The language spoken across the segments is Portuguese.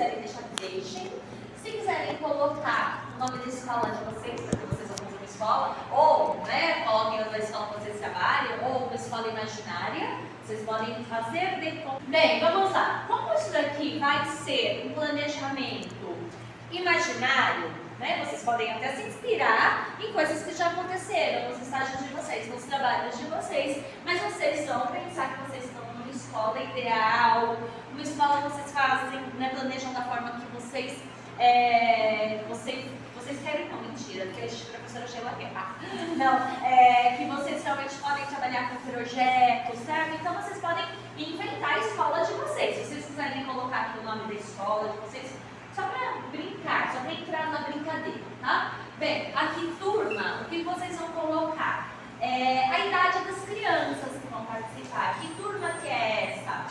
quiserem deixar, deixem. Se quiserem colocar o nome da escola de vocês, porque vocês vão fazer uma escola, ou, né, coloquem na escola que vocês trabalham, ou uma escola imaginária, vocês podem fazer depois. Bem, vamos lá. Como isso daqui vai ser um planejamento imaginário, né, vocês podem até se inspirar em coisas que já aconteceram nos estágios de vocês, nos trabalhos de vocês, mas vocês vão pensar que vocês estão numa escola ideal, uma escola que vocês fazem, né, planejam da forma que vocês querem, não, mentira, que a professora Sheila quer, tá? Não, que vocês realmente podem trabalhar com projetos, certo? Então vocês podem inventar a escola de vocês. Se vocês quiserem colocar aqui o nome da escola de vocês, só para brincar, só para entrar na brincadeira, tá? Bem, aqui turma, o que vocês vão colocar? A idade das crianças que vão participar. Que turma que é essa?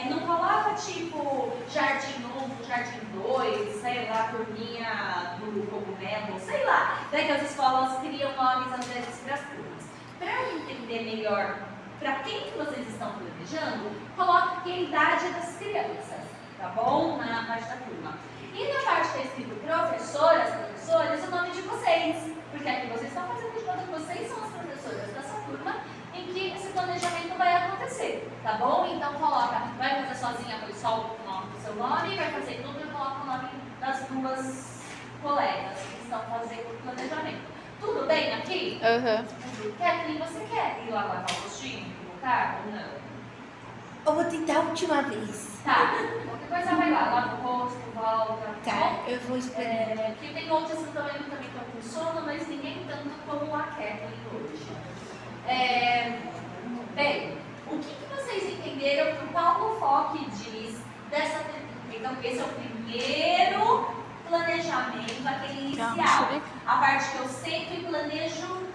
Não coloca tipo Jardim 1, Jardim 2, sei lá, turminha do cogumelo, sei lá. Daí que as escolas criam nomes às vezes para as turmas. Para entender melhor para quem que vocês estão planejando, coloca aqui a idade das crianças, tá bom? Na parte da turma. E na parte que está escrito professoras, professores, o nome de vocês. Porque aqui vocês estão fazendo de conta que vocês são as professoras dessa turma em que esse planejamento vai acontecer, tá bom? Então coloca, vai fazer sozinha, põe só o nome do seu nome, vai fazer tudo e coloca o nome das duas colegas que estão fazendo o planejamento. Tudo bem aqui? Uhum. Kathleen, você quer ir lá lavar o rostinho no carro ou não? Eu vou tentar a última vez. Tá, qualquer coisa vai lá, lava o rosto, volta. Tá, eu vou esperar. Porque tem outras que também estão com sono, mas ninguém tanto como a Kathleen hoje. Bem, o que vocês entenderam que o Paulo Fock diz dessa pergunta? Então, esse é o primeiro planejamento, aquele inicial. A parte que eu sempre planejo,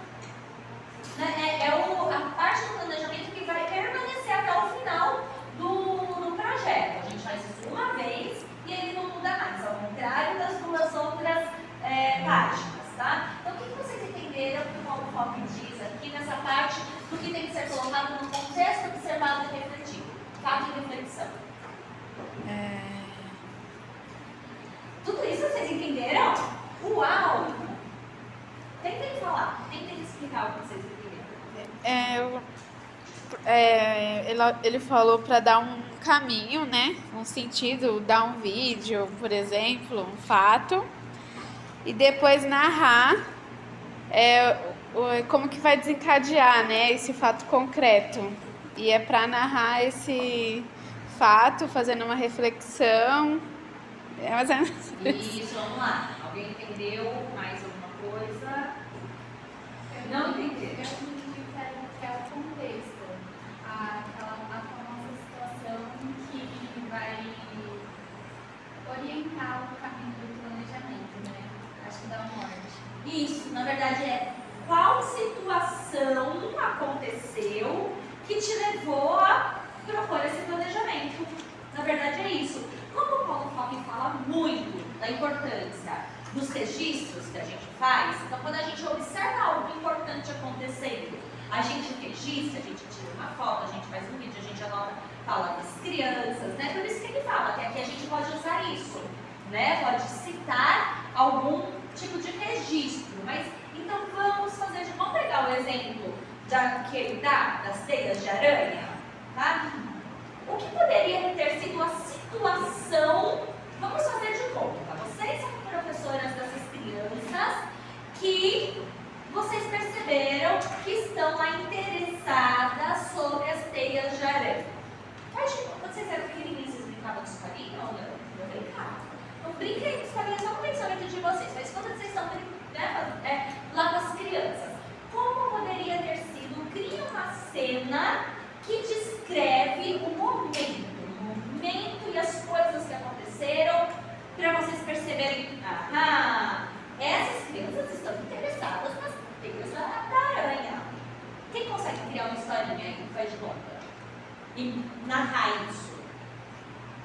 né, a parte do planejamento que vai permanecer até o final do projeto. A gente faz isso uma vez e ele não muda mais, ao contrário das duas outras páginas, tá? Então, o que vocês entenderam que o Paulo Fock diz aqui nessa parte do que tem que ser colocado no contexto, observado e refletido? Fato e reflexão. Tudo isso vocês entenderam? Uau! Tentem falar, tentem explicar o que vocês entenderam. Ele falou para dar um caminho, né? Um sentido, dar um vídeo, por exemplo, um fato, e depois narrar como que vai desencadear, né? Esse fato concreto. E é para narrar esse fato, fazendo uma reflexão. Isso, vamos lá. Alguém entendeu mais alguma coisa? Não entendeu? Eu entendi que é o contexto, a famosa situação que vai orientar o caminho do planejamento, né? Acho que dá um norte. Isso, na verdade qual situação aconteceu que te levou a propor esse planejamento. Na verdade é isso. Como o Paulo Fock fala muito da importância dos registros que a gente faz, então quando a gente observa algo importante acontecendo, a gente registra, a gente tira uma foto, a gente faz um vídeo, a gente anota, fala das crianças, né? Por isso que ele fala que aqui a gente pode usar isso, né? Pode citar algum tipo de registro, mas então vamos pegar o exemplo que ele dá das teias de aranha, tá? O que poderia ter sido a situação? Vamos fazer de conta. Vocês são professoras dessas crianças que vocês perceberam que estão lá interessadas sobre as teias de aranha. Quando vocês eram pequenininhos, vocês brincavam de escolinha ou não? Eu brincava. Então brinquem de escolinha só no pensamento de vocês, mas quando vocês estão lá com as crianças, como poderia ter sido? Cria uma cena que descreve o momento e as coisas que aconteceram, para vocês perceberem, essas crianças estão interessadas nas teias da aranha. Quem consegue criar uma historinha aí que faz de conta? E narrar isso?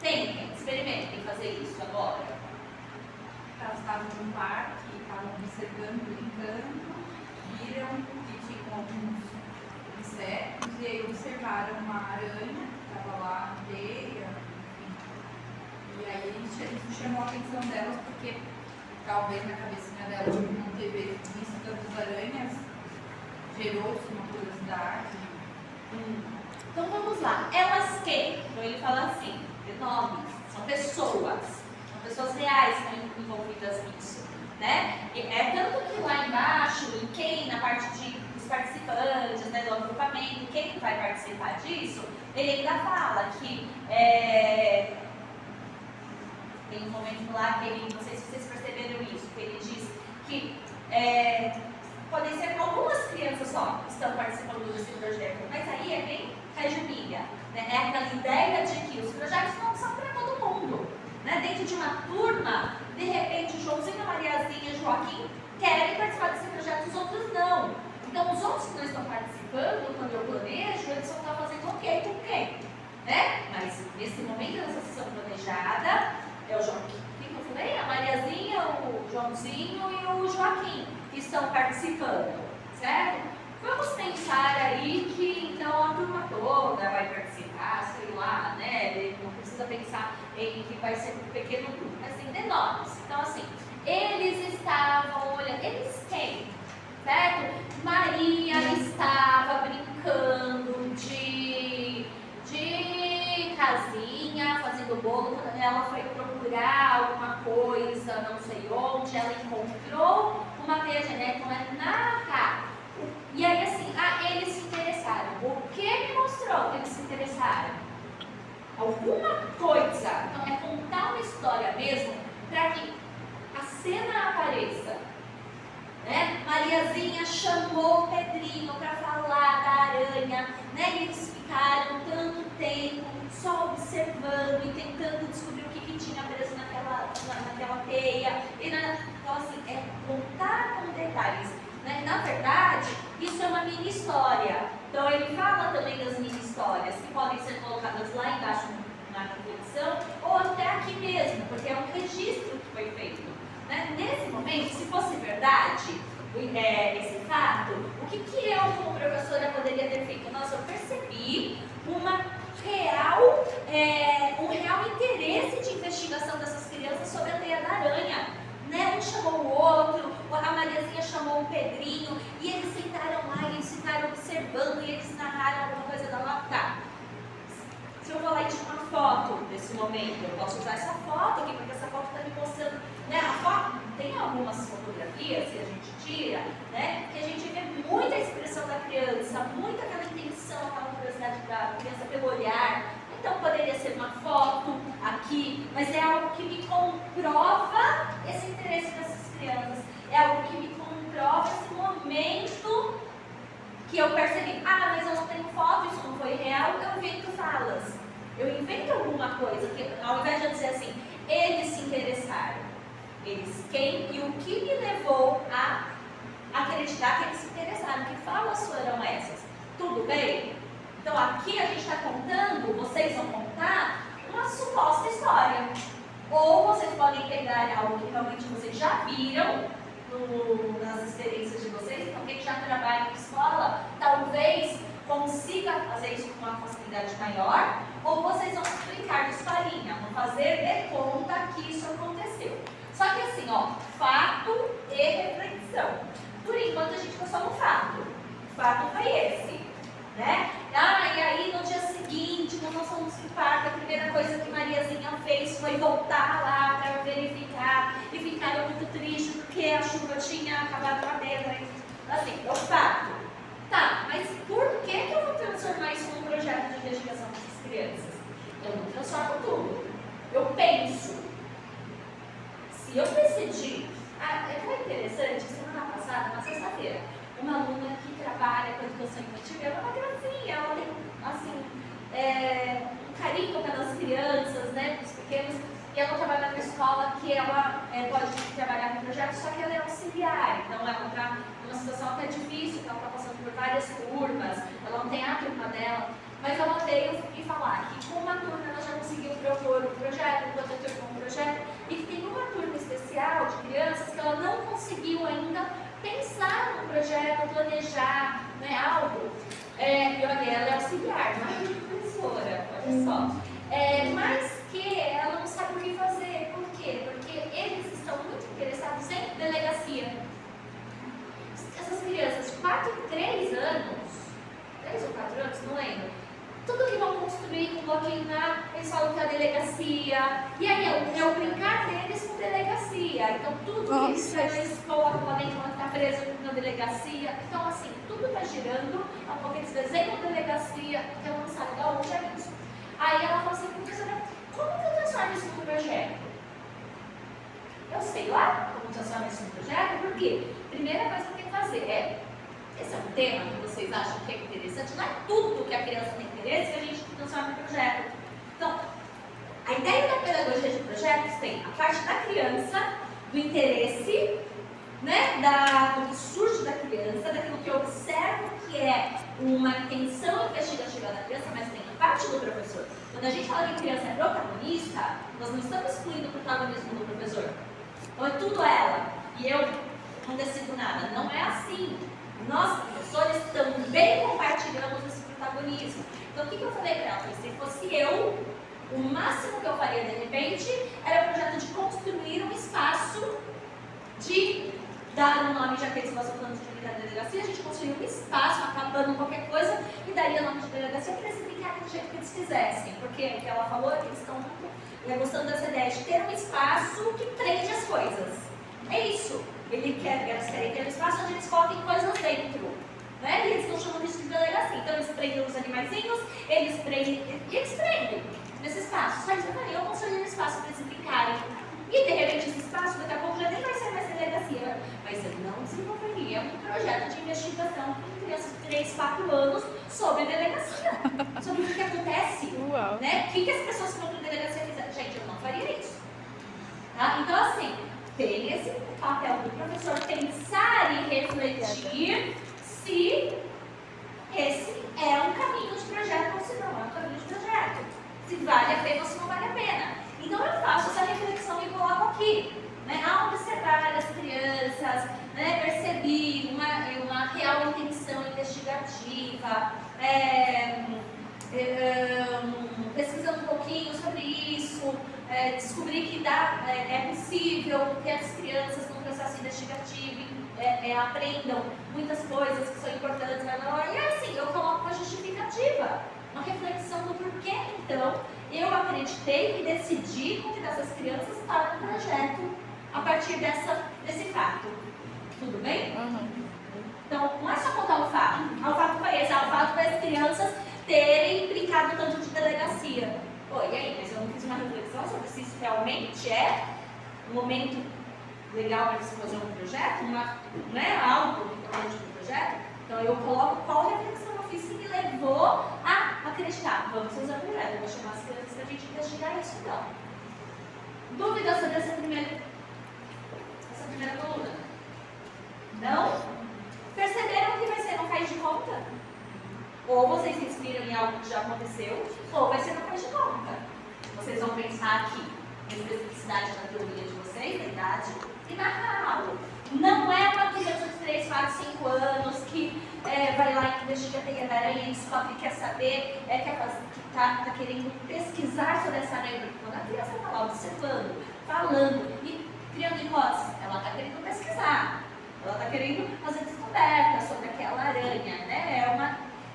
Tentem, experimentem fazer isso agora. Elas estavam no parque, estavam observando, brincando, viram que tinham alguns insetos e aí observaram uma aranha que estava lá na teia, enfim. E aí eles isso chamou a atenção delas, porque talvez na cabecinha delas, por não ter visto tantas aranhas, gerou-se uma curiosidade. Então vamos lá. Elas que? Então ele fala assim, de nomes, são pessoas reais que estão envolvidas nisso, né? É tanto que lá embaixo, em quem, na parte dos participantes, né, do agrupamento, quem vai participar disso, ele ainda fala que tem um momento lá que ele, não sei se vocês perceberam isso, que ele diz que podem ser algumas crianças só que estão participando desse projeto, mas aí é bem cajumilha, né? É aquela ideia de que os projetos não são para todo mundo, né? Dentro de uma turma, de repente Joãozinho, Mariazinha, Joaquim querem participar desse projeto, os outros não. Então os outros que não estão participando, quando eu planejo, eles só estão fazendo ok com quem, né? Mas nesse momento dessa sessão planejada, é o Joaquim, o que eu falei? A Mariazinha, o Joãozinho e o Joaquim que estão participando, certo? Vamos pensar aí que então a turma toda vai participar, sei lá, né? Não precisa pensar em que vai ser um pequeno grupo, mas tem de nomes. Então assim, eles estavam olhando, eles quem? Certo? Maria estava brincando de casinha, fazendo bolo. Ela foi procurar alguma coisa, não sei onde, ela encontrou uma teia de aranha, então é narrar. E aí assim, eles se interessaram. O que me mostrou que eles se interessaram? Alguma coisa. Então é contar uma história mesmo para que a cena apareça. Né? Mariazinha chamou o Pedrinho para falar da aranha, né? E eles ficaram tanto tempo só observando e tentando descobrir o que tinha preso naquela teia. Então assim, é contar com detalhes. Né? Na verdade, isso é uma mini história. Então ele fala também das mini histórias que podem ser colocadas lá embaixo na reflexão ou até aqui mesmo, porque é um registro que foi feito. Né? Nesse momento, se fosse verdade esse fato, o que eu como professora poderia ter feito? Nossa, eu percebi um real interesse de investigação dessas crianças sobre a teia da aranha. Né? Um chamou o outro, a Mariazinha chamou o Pedrinho, e eles sentaram lá, e eles ficaram observando, e eles narraram alguma coisa da lá. Tá. Se eu vou lá e tirar uma foto desse momento, eu posso usar essa foto aqui, porque essa foto está me mostrando, né? A foto, tem algumas fotografias que a gente tira, né? Que a gente vê muita expressão da criança, muita aquela intenção, aquela curiosidade da criança pelo olhar. Então poderia ser uma foto aqui, mas é algo que me comprova esse interesse dessas crianças. É algo que me comprova esse momento que eu percebi, mas eu não tenho foto, isso não foi real, eu invento falas. Eu invento alguma coisa, que ao invés de eu dizer assim, eles se interessaram. Eles quem e o que me levou a acreditar que eles se interessaram, que falas foram essas. Tudo bem? Então aqui a gente está contando, vocês vão contar uma suposta história. Ou vocês podem pegar algo que realmente vocês já viram nas experiências de vocês. Então quem já trabalha em escola, talvez consiga fazer isso com uma facilidade maior. Ou vocês vão explicar de historinha, vão fazer de conta que isso aconteceu. Só que assim, fato e reflexão. Por enquanto a gente ficou só no fato. O fato foi esse, né? E aí no dia seguinte, quando nós fomos em parque, a primeira coisa que Mariazinha fez foi voltar lá para verificar. E ficaram muito tristes porque a chuva tinha acabado com a pedra. Assim, é o fato. Tá, mas por que eu vou transformar isso num projeto de investigação dessas crianças? Eu não transformo tudo. Eu penso. Se eu decidir, é tão interessante, semana passada, na sexta-feira, uma aluna que trabalha com educação infantil, ela é uma gracinha, ela tem, assim, um carinho pelas crianças, né, dos pequenos, e ela trabalha numa escola que ela pode trabalhar com projetos, só que ela é auxiliar, então ela está numa situação até difícil, ela está passando por várias turmas, ela não tem a turma dela, mas ela veio me falar que com uma turma ela já conseguiu propor um projeto, com outra turma um projeto, e que tem uma turma especial de crianças que ela não conseguiu ainda pensar no projeto, planejar, né, algo. E olha, ela é auxiliar, não é professora, olha só. Mas que ela não sabe o que fazer. E aí é o brincar deles com delegacia. Então tudo que eles colocam lá dentro está preso na delegacia. Então assim, tudo está girando, a pouco eles desenham delegacia, que ela não sabe de onde é isso. Aí ela fala assim, professora, como que eu transformo isso num projeto? Eu sei lá como transformar isso num projeto, porque a primeira coisa que eu tenho que fazer esse é um tema que vocês acham que é interessante, não é tudo que a criança tem interesse que a gente transforma em projeto. Então, a ideia da pedagogia de projetos tem a parte da criança, do interesse, né, do que surge da criança, daquilo que eu observo que é uma intenção investigativa da criança, mas tem a parte do professor. Quando a gente fala que a criança é protagonista, nós não estamos excluindo o protagonismo do professor. Então é tudo ela, e eu não decido nada. Não é assim. Nós, professores, também compartilhamos esse protagonismo. Então o que eu falei para ela? Se fosse eu, o máximo que eu faria de repente era o projeto de construir um espaço de dar um nome, já que eles gostam tanto de brincar de delegacia, a gente construiu um espaço, acabando qualquer coisa, e daria nome de delegacia para eles brincarem do jeito que eles quisessem. Porque o que ela falou é que eles estão gostando dessa ideia de ter um espaço que prende as coisas. É isso. Eles querem ter um espaço onde eles coloquem coisas dentro. Né? E eles estão chamando isso de delegacia. Então eles prendem os animaizinhos, eles prendem nesse espaço. Só isso eu construí um espaço para eles brincarem. E de repente esse espaço daqui a pouco já nem vai ser mais delegacia. Mas eu não desenvolveria um projeto de investigação com crianças de 3, 4 anos sobre delegacia. Sobre o que acontece. Uau. Né? O que as pessoas que vão para delegacia fizeram? Gente, eu não faria isso. Tá? Então assim, tem esse papel do professor pensar e refletir se esse é um caminho de projeto ou se não é um caminho de projeto. Se vale a pena ou se não vale a pena. Então eu faço essa reflexão e coloco aqui. Né? Ao observar as crianças, né, percebi uma real intenção investigativa, pesquisando um pouquinho sobre isso, descobri que é possível que as crianças no processo investigativo aprendam muitas coisas que são importantes. E assim, eu coloco uma justificativa, uma reflexão do porquê, então, eu acreditei e decidi convidar essas crianças para um projeto a partir desse fato. Tudo bem? Uhum. Então, não é só contar o fato. O fato foi esse, o fato foi as crianças terem brincado tanto de delegacia. Pô, e aí? Mas eu não fiz uma reflexão sobre se isso realmente é um momento legal para você fazer um projeto, algo importante para o projeto. Então, eu coloco qual reflexão eu fiz que me levou a acreditar. Vamos fazer um projeto. Eu vou chamar as crianças para a gente investigar isso, então. Dúvidas sobre essa primeira coluna? Não? Perceberam que vai ser não faz de conta? Ou vocês se inspiram em algo que já aconteceu, ou vai ser não faz de conta. Vocês vão pensar aqui na especificidade da teoria de vocês, da idade, e narrar algo. Não é uma criança de 3, 4, 5 anos que vai lá e investiga a aranha e descobre que quer saber, que está querendo pesquisar sobre essa aranha. Quando a criança está lá observando, falando e criando hipóteses, ela está querendo pesquisar, ela está querendo fazer descobertas sobre aquela aranha, né?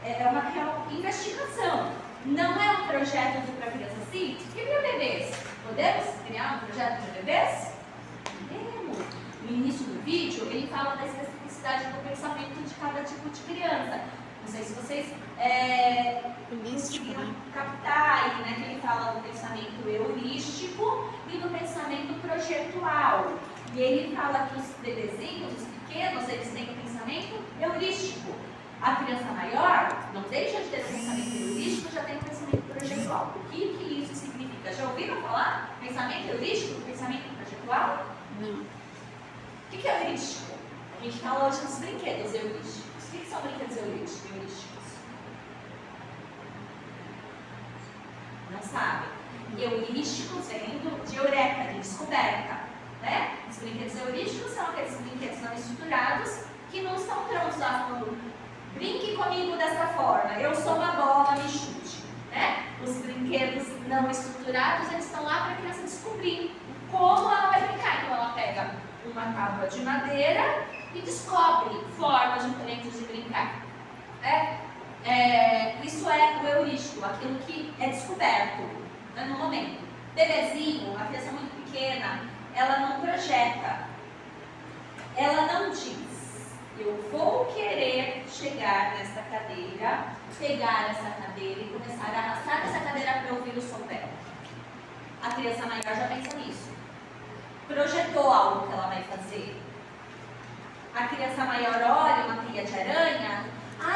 É uma real investigação. Não é um projeto para criança assim. E para bebês? Podemos criar um projeto para bebês? Podemos. No início do vídeo, ele fala da especificidade do pensamento de cada tipo de criança. Não sei se vocês conseguiram captar aí, né? Que ele fala do pensamento heurístico e do pensamento projetual. E ele fala que os bebezinhos, os pequenos, eles têm o pensamento heurístico. A criança maior não deixa de ter o pensamento heurístico, já tem o pensamento projetual. O que isso significa? Já ouviram falar? Pensamento heurístico, pensamento projetual? Não. O que é heurístico? A gente fala hoje dos brinquedos heurísticos. O que são brinquedos heurísticos? Não sabem. Heurísticos vem de eureka, de descoberta. Né? Os brinquedos heurísticos são aqueles brinquedos não estruturados que não estão prontos lá falando: brinque comigo dessa forma, eu sou uma bola, me chute. Né? Os brinquedos não estruturados, eles estão lá para a criança descobrir como ela vai brincar. Então ela pega uma tábua de madeira e descobre formas diferentes de brincar. Isso é o heurístico, aquilo que é descoberto, né, no momento. Bebezinho, uma criança muito pequena, ela não projeta. Ela não diz, eu vou querer chegar nessa cadeira, pegar essa cadeira e começar a arrastar essa cadeira para ouvir o som dela. A criança maior já pensa nisso. Projetou algo que ela vai fazer. A criança maior olha uma teia de aranha,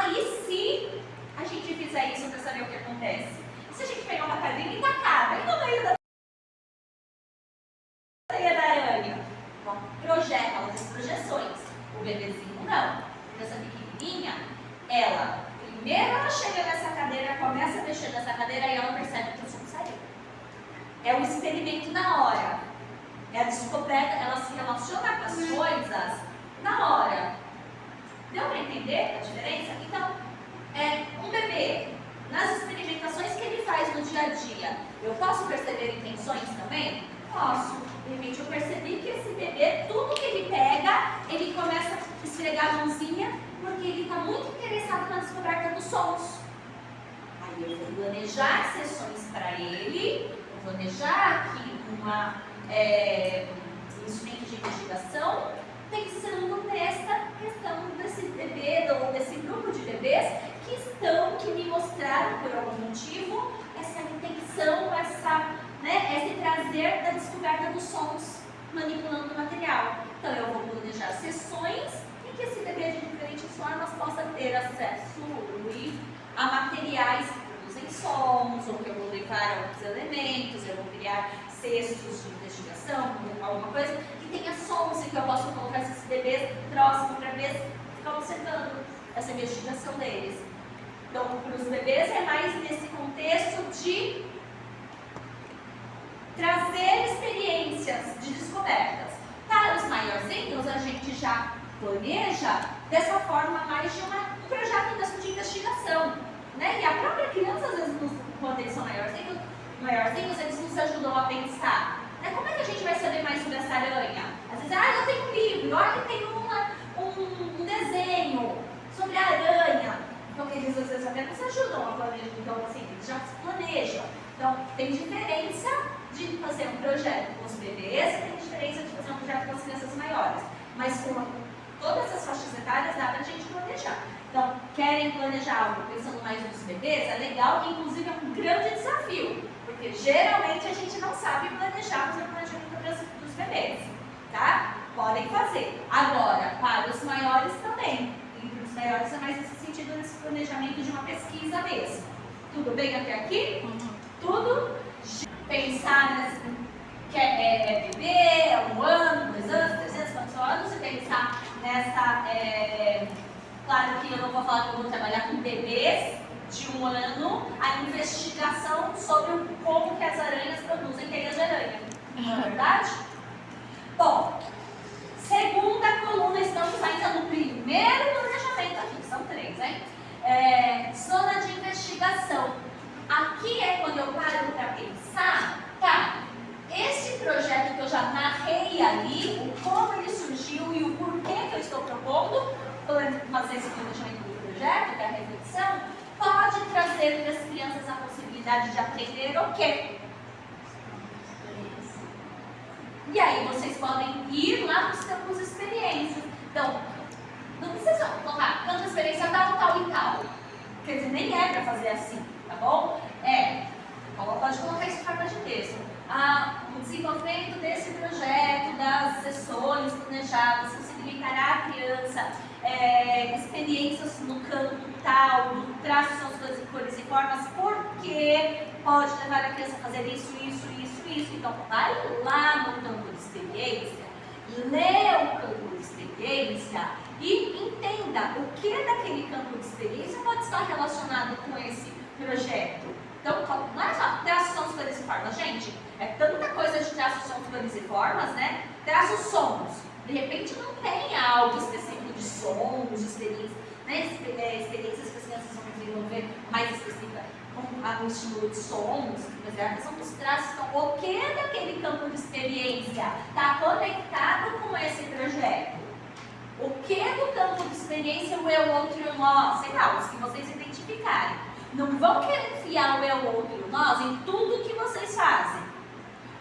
e se a gente fizer isso para saber o que acontece? E se a gente pegar uma pedrinha e tacar, e no meio da teia da aranha? Bom, projeta, ela faz projeções. O bebezinho não. A criança pequenininha, primeiro ela chega nessa cadeira, começa a mexer nessa cadeira e ela percebe que o som saiu. É o experimento na hora. É a descoberta, ela se relaciona com as coisas na hora. Deu para entender a diferença? Então, um bebê, nas experimentações que ele faz no dia a dia, eu posso perceber intenções também? Posso. De repente eu percebi que esse bebê, tudo que ele pega, ele começa a esfregar a mãozinha, porque ele está muito interessado na descoberta dos sons. Aí eu vou planejar sessões para ele, vou planejar aqui um instrumento de investigação, pensando nessa questão desse bebê ou desse grupo de bebês que me mostraram por algum motivo essa intenção, esse prazer da descoberta dos sons manipulando o material. Então eu vou planejar sessões em que esse bebê de diferentes formas possa ter acesso a materiais que produzem sons, ou que eu vou levar alguns elementos, eu vou criar cestos de investigação, alguma coisa que tenha sons e que eu possa colocar esses bebês próximos para ver, ficar observando essa investigação deles. Então, para os bebês é mais nesse contexto de trazer experiências de descobertas. Para os maiorzinhos, a gente já planeja dessa forma mais de um projeto mesmo de investigação, né? E a própria criança, às vezes, quando eles são maiorzinhos, eles nos ajudam a pensar, né? Como é que a gente vai saber mais sobre essa aranha? Às vezes, eu tenho um livro, olha, tem um desenho sobre a aranha. Então, eles às vezes até nos ajudam a planejar, então, assim, eles já se planejam. Então, tem diferença de fazer um projeto com os bebês, tem diferença de fazer um projeto com as crianças maiores. Mas com todas as faixas etárias dá para a gente planejar. Então, querem planejar algo pensando mais nos bebês? É legal, inclusive é um grande desafio, porque geralmente a gente não sabe planejar, fazer o planejamento dos bebês, tá? Podem fazer. Agora, para os maiores também. E para os maiores é mais nesse sentido, nesse planejamento de uma pesquisa mesmo. Tudo bem até aqui? Tudo? Pensar nesse, que é bebê, é 1 ano, 2 anos, 3 anos, 4 anos, e pensar nessa. Claro que eu não vou falar que eu vou trabalhar com bebês de 1 ano, a investigação sobre como que as aranhas produzem teias de aranha. Não é verdade? Bom, segunda coluna, estamos ainda no primeiro planejamento aqui, são 3, hein? Zona de investigação. Aqui é quando eu paro para pensar, esse projeto que eu já narrei ali, o como ele surgiu e o porquê que eu estou propondo, fazer esse planejamento do projeto, que é a reflexão, pode trazer para as crianças a possibilidade de aprender o quê? E aí vocês podem ir lá nos campos de experiências. Então, não precisa colocar campo de experiência tal e tal. Quer dizer, nem é para fazer assim, tá bom? Pode colocar isso em forma de texto. O desenvolvimento desse projeto, das sessões planejadas, possibilitará à criança experiências no campo tal, no traço suas cores e formas, porque pode levar a criança a fazer isso. Então, vai lá no campo de experiência, lê o campo de experiência e entenda o que daquele campo de experiência pode estar relacionado com esse projeto. Então, não é só traços, sons, cores e formas, gente. É tanta coisa de traços, sons, cores e formas, né? Traços, sons. De repente não tem algo específico de sons, de experiências, né? Experiências que as crianças vão desenvolver mais específica, com o estímulo de sons, são os traços. Então, o que daquele campo de experiência está conectado com esse projeto? O que do campo de experiência o eu, outro e o nós? Sei lá, os que vocês identificarem. Não vão querer enfiar o eu, outro e o nós em tudo que vocês fazem.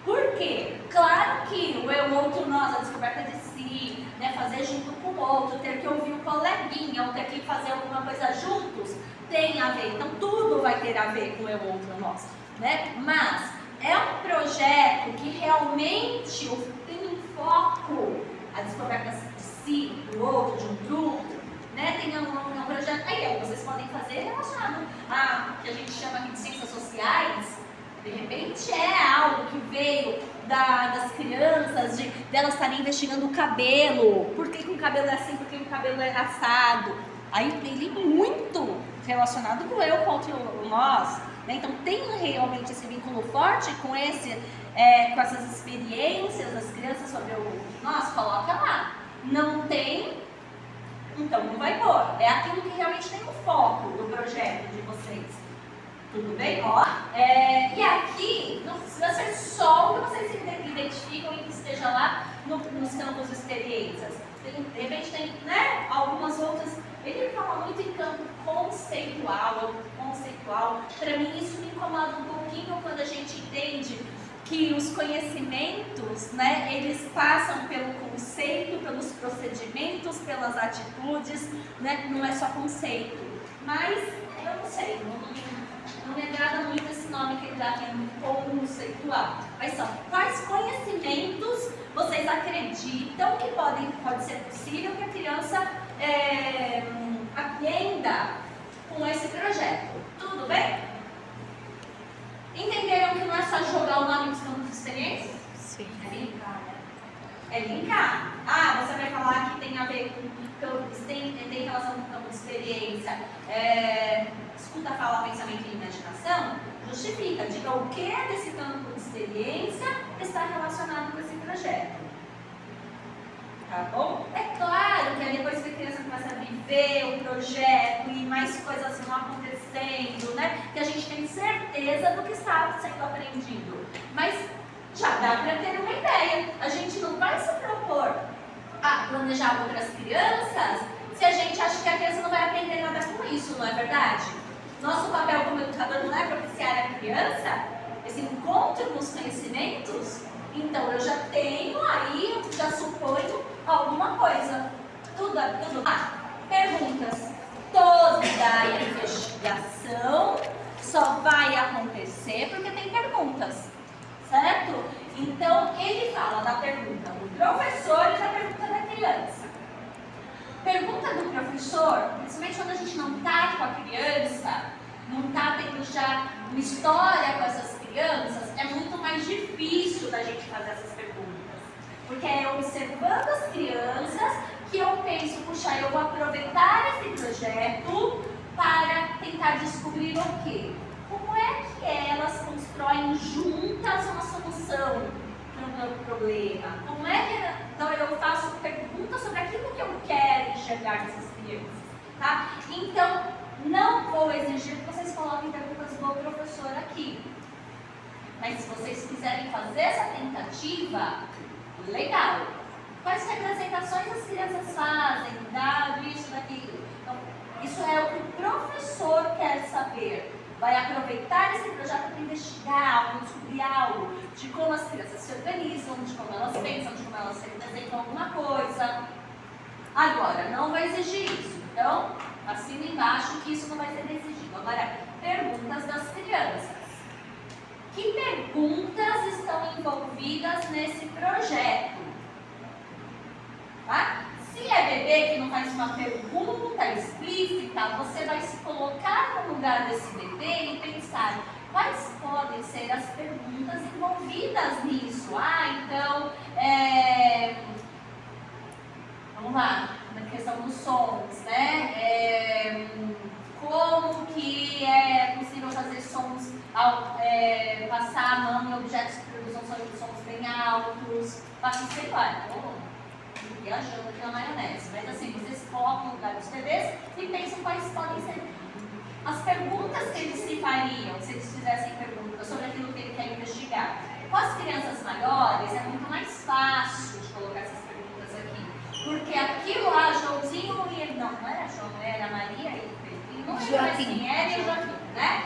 Por quê? Claro que o eu, outro, nós, a descoberta de si, né, fazer junto com o outro, ter que ouvir o coleguinha, ou ter que fazer alguma coisa juntos, tem a ver. Então tudo vai ter a ver com o eu, outro, nós, né? Mas é um projeto que realmente tem em foco a descoberta de si, do outro, de um grupo, né? Tem um projeto aí, vocês podem fazer relacionado a que a gente chama aqui de ciências sociais. De repente é algo que veio das crianças, delas estarem investigando o cabelo. Por que o cabelo é assim, por que o cabelo é assado? Aí ele muito relacionado com o eu contra o nós, né? Então tem realmente esse vínculo forte com com essas experiências das crianças sobre o nós, coloca lá. Não tem, então não vai pôr. É aquilo que realmente tem o foco do projeto de vocês. Tudo bem? Ó, e aqui vai ser só o que vocês identificam e que esteja lá nos campos de experiências. De repente tem, né, algumas outras. Ele fala muito em campo conceitual. Para mim isso me incomoda um pouquinho quando a gente entende que os conhecimentos, né, eles passam pelo conceito, pelos procedimentos, pelas atitudes, né, não é só conceito. Mas eu não sei, não me agrada muito esse nome que ele dá aqui, conceitual. Mas são quais conhecimentos vocês acreditam que pode ser possível que a criança aprenda com esse projeto? Tudo bem? Entenderam que não é só jogar o nome dos campos de experiência? Sim. É linkar, né? É linkar. Ah, você vai falar que tem a ver com tem relação com o campo de experiência. Escuta, fala, pensamento e imaginação. Justifica, diga o que desse campo de experiência está relacionado com esse projeto. Tá bom? É claro que aí depois que a criança começa a viver o projeto e mais coisas vão acontecendo, né? Que a gente tem certeza do que está sendo aprendido. Mas já dá para ter uma ideia. A gente não vai se propor a planejar outras crianças se a gente acha que a criança não vai aprender nada com isso, não é verdade? Nosso papel como educador não é propiciar a criança esse encontro com os conhecimentos. Então eu já tenho aí, já suponho alguma coisa. Tudo. Perguntas. Toda investigação só vai acontecer porque tem perguntas, certo? Então ele fala da pergunta do professor e da pergunta da criança. Pergunta do professor, principalmente quando a gente não está com a criança, não está tendo já uma história com essas crianças, é muito mais difícil da gente fazer essas perguntas. Porque é observando as crianças que eu penso, puxa, eu vou aproveitar esse projeto para tentar descobrir o quê? Como é que elas constroem juntas uma solução para um problema? Como é que... Então eu faço perguntas sobre aquilo que eu quero enxergar dessas crianças, tá? Então, não vou exigir que vocês coloquem perguntas do professor aqui. Mas se vocês quiserem fazer essa tentativa, legal. Quais representações as crianças fazem, dado isso, daquilo? Então, isso é o que o professor quer saber. Vai aproveitar esse projeto para investigar algo, descobrir algo, de como as crianças se organizam, de como elas pensam, de como elas representam alguma coisa. Agora, não vai exigir isso. Então, assina embaixo que isso não vai ser exigido. Agora, perguntas das crianças. Que perguntas estão envolvidas nesse projeto? Tá? Se é bebê que não faz uma pergunta explícita, você vai se colocar no lugar desse bebê e pensar quais podem ser as perguntas envolvidas nisso. Então, vamos lá, na questão dos sons, né? Como que é possível fazer sons ao passar a mão em objetos que produzam sons bem altos? Sei lá, viajando aqui na maionese, mas assim, vocês colocam no lugar dos bebês e pensam quais podem ser as perguntas que eles se fariam se eles fizessem perguntas sobre aquilo que ele quer investigar. Com as crianças maiores é muito mais fácil de colocar essas perguntas aqui, porque aquilo lá, Joãozinho e... Não era João, era Maria e não lembro mais quem era e o Joaquim, né?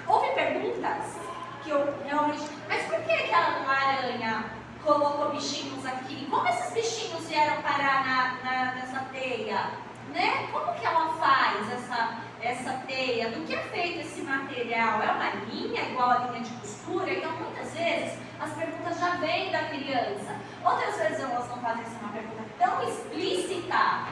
Houve perguntas que eu realmente... Mas por que a aranha colocou bichinhos aqui? Como esses bichinhos vieram parar nessa teia? Né? Como que ela faz essa teia? Do que é feito esse material? É uma linha igual a linha de costura? Então, muitas vezes, as perguntas já vêm da criança. Outras vezes, elas não fazem uma pergunta tão explícita,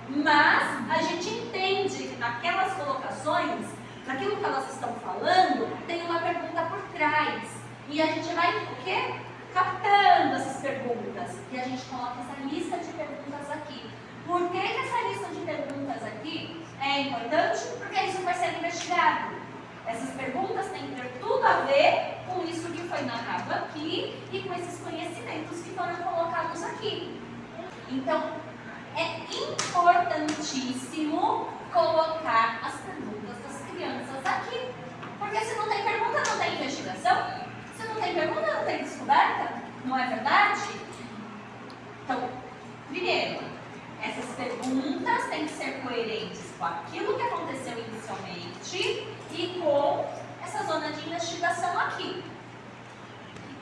mas a gente entende que naquelas colocações, naquilo que elas estão falando, tem uma pergunta por trás. E a gente vai, o quê? Captando essas perguntas. E a gente coloca essa lista de perguntas aqui. Por que essa lista de perguntas aqui é importante? Porque isso vai ser investigado. Essas perguntas têm que ter tudo a ver com isso que foi narrado aqui e com esses conhecimentos que foram colocados aqui. Então, é importantíssimo colocar as perguntas das crianças aqui. Porque se não tem pergunta, não tem investigação. Se não tem pergunta, não tem descoberta. Não é verdade? Então, primeiro, essas perguntas têm que ser coerentes com aquilo que aconteceu inicialmente e com essa zona de investigação aqui.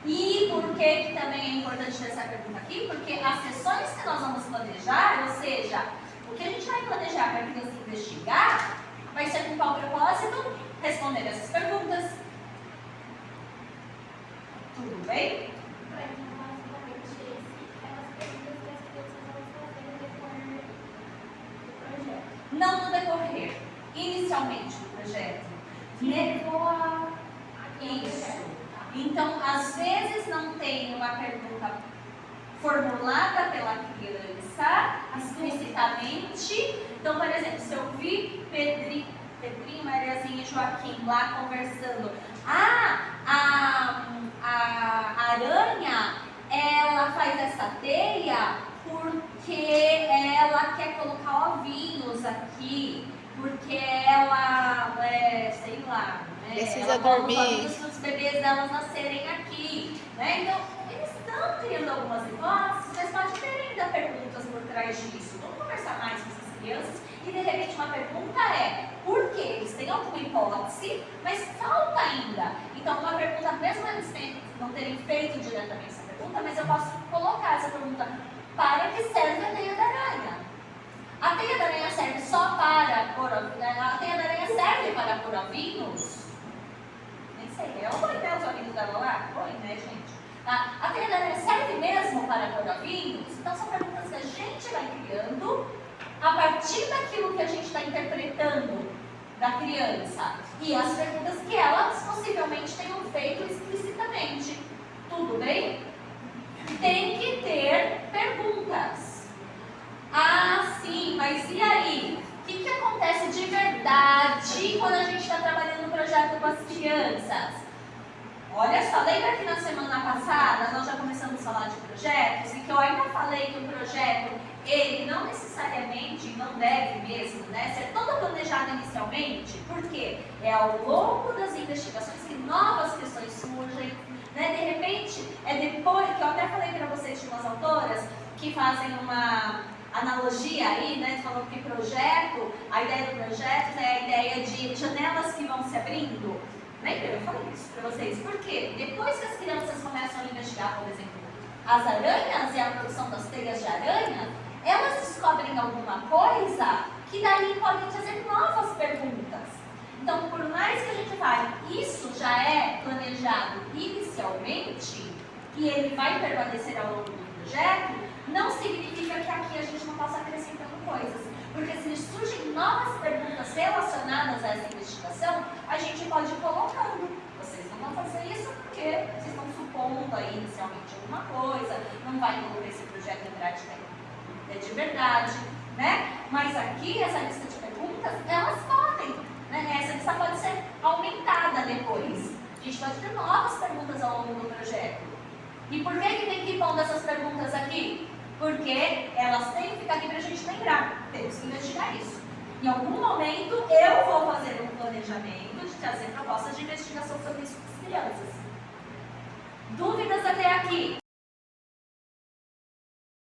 E por que também é importante ter essa pergunta aqui? Porque as sessões que nós vamos planejar, ou seja, o que a gente vai planejar para a criança investigar, vai ser com qual propósito? Responder essas perguntas. Tudo bem? Não no decorrer, inicialmente do projeto. Levou a isso. Então, às vezes não tem uma pergunta formulada pela criança explicitamente. Então, por exemplo, se eu vi Pedrinho, Mariazinha e Joaquim lá conversando, a aranha, ela faz essa teia porque ela quer colocar ovinhos aqui, porque ela, sei lá, né? Precisa ela dormir. Os bebês delas nascerem aqui, né? Então, eles estão criando algumas hipóteses, mas pode ter ainda perguntas por trás disso. Vamos conversar mais com essas crianças e, de repente, uma pergunta é por quê? Eles têm alguma hipótese, mas falta ainda. Então, uma pergunta, mesmo eles não terem feito diretamente essa pergunta, mas eu posso colocar essa pergunta: para que serve a teia da aranha? A teia da aranha serve só para pôr ovinhos? A teia da aranha serve para pôr ovinhos? Nem sei, eu vou ver os ovinhos dela lá? Põe, né, gente? A teia da aranha serve mesmo para pôr ovinhos? Então, são perguntas que a gente vai criando a partir daquilo que a gente está interpretando da criança. E as perguntas que elas possivelmente tenham feito explicitamente. Tudo bem? Tem que ter perguntas. Sim, mas e aí? O que acontece de verdade quando a gente está trabalhando no projeto com as crianças? Olha só, lembra que na semana passada nós já começamos a falar de projetos e que eu ainda falei que o projeto, ele não necessariamente, não deve mesmo, né, ser todo planejado inicialmente, porque é ao longo das investigações que novas questões surgem, né? De repente, é depois, que eu até falei para vocês de umas autoras que fazem uma analogia aí, né, falando que projeto, a ideia do projeto é a ideia de janelas que vão se abrindo. Lembra? Eu falei isso para vocês. Por quê? Depois que as crianças começam a investigar, por exemplo, as aranhas e a produção das teias de aranha, elas descobrem alguma coisa que daí pode trazer novas perguntas. Então, por mais que a gente fale, isso já é planejado inicialmente e ele vai permanecer ao longo do projeto, não significa que aqui a gente não possa acrescentando coisas. Porque se surgem novas perguntas relacionadas a essa investigação, a gente pode ir colocando. Vocês não vão fazer isso porque vocês estão supondo aí inicialmente alguma coisa, não vai envolver esse projeto em prática de verdade, né? Mas aqui, essa lista de perguntas, elas podem, né? Essa lista pode ser aumentada depois. A gente pode ter novas perguntas ao longo do projeto. E por que tem que ir pondo essas perguntas aqui? Porque elas têm que ficar aqui para a gente lembrar. Temos que investigar isso. Em algum momento, eu vou fazer um planejamento de trazer propostas de investigação sobre isso para as crianças. Dúvidas até aqui?